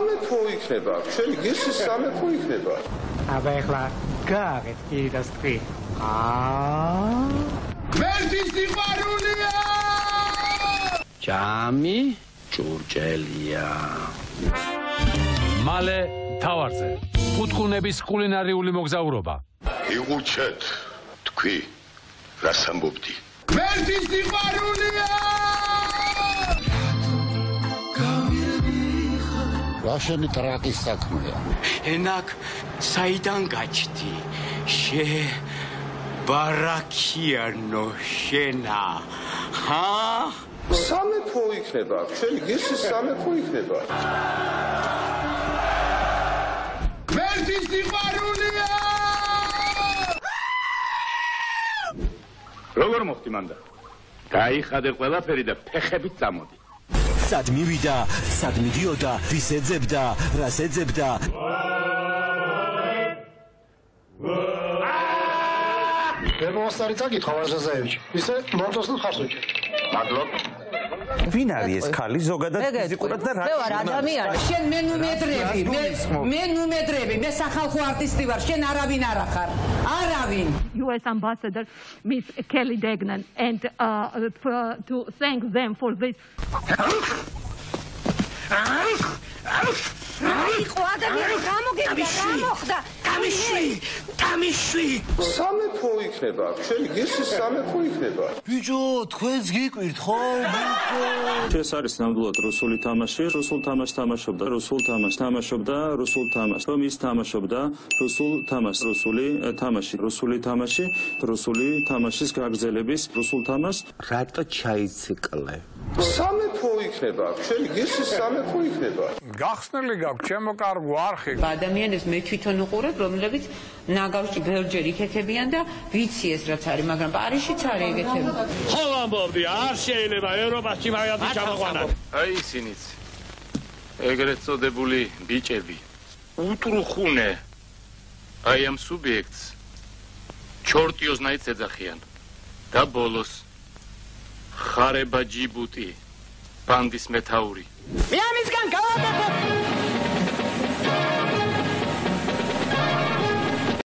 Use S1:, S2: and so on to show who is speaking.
S1: სამეფო იქნება, შენი გირსის სამეფო იქნება.
S2: აბა ეხლა გააღეთ კიდას თქვი.
S3: ღმერთის სიყვარულია!
S4: ჯამი ჭურჭელია.
S5: მალე თავარზე. კუთკუნების კულინარიული მოგზაურობა.
S6: იღუჩეთ, თქვი, რას ამბობდი?
S3: ღმერთის სიყვარულია!
S7: რაშენი ტრაკის საქმეა?
S4: ენაკ საიდან გაჩდი? ბარაქიანო შენა.
S1: სამეფო იქნება, შენი გირსის სამეფო იქნება.
S3: ღმერთის სიყვარულია!
S6: როგორ მოხდი მანდა? გაიხადე ყველაფერი და ფეხებით წამოდი.
S8: სად მივიდა, სად მიდიოდა, ვის ეძებდა, რას ეძებდა.
S7: გემოსტარი წაკითხა ვაჟაზაევიჩი. ისე მომწონს ხარს უჭერ.
S6: მადლობა.
S8: ვინ არის ეს ქალი ზოგადად ფიზიკურად და რა?
S9: მე ვარ ადამიანი, შენ მე ნუმედრები, მე სახალხო არტისტი ვარ, შენ არავინ არ ახარ. არავინ.
S10: US ambassador Miss Kelly Degnan and to thank them for this.
S1: სამეფო იქნება, შენი გირსის სამეფო იქნება.
S8: ბიჭო, თქვენს გიკვირთ ხო?
S11: ეს არის ნამდვილად რუსული თამაში. რუსულ თამაშს თამაშობდა, რუსულ თამაშს თამაშობდა, რუსულ თამაშს. რომ ის თამაშობდა რუსულ თამაშს, რუსული თამაში, რუსული თამაში, რუსული თამაშის გაგრძელების რუსულ თამაშს.
S8: რატო ჩაიციკლე?
S1: სამეფო იქნება, შენი გირსის სამეფო იქნება.
S5: გახსნილი გაქვს ჩემო კარგო არხი.
S9: ადამიანებს მე თვითონ უყურებ, რომლებიც ნაგავში ბევრჯერ იქეთებიან და ვიცი ეს რაც არის, მაგრამ პარიზშიც არის ეგეთები.
S5: ხო ამბობდი, არ შეიძლება ევროპაში მაგათი ჩამოყვანა.
S6: აი ისინიც. ეგრეთ წოდებული ბიჭები. უთრუხუნე. აი ამ სუბიექტს ჩორტიოზნაიც ეძახიან. და ბოლოს ხარება ჯიბუტი, ბანდის მეთაური.
S9: მე ამისგან გავაბებო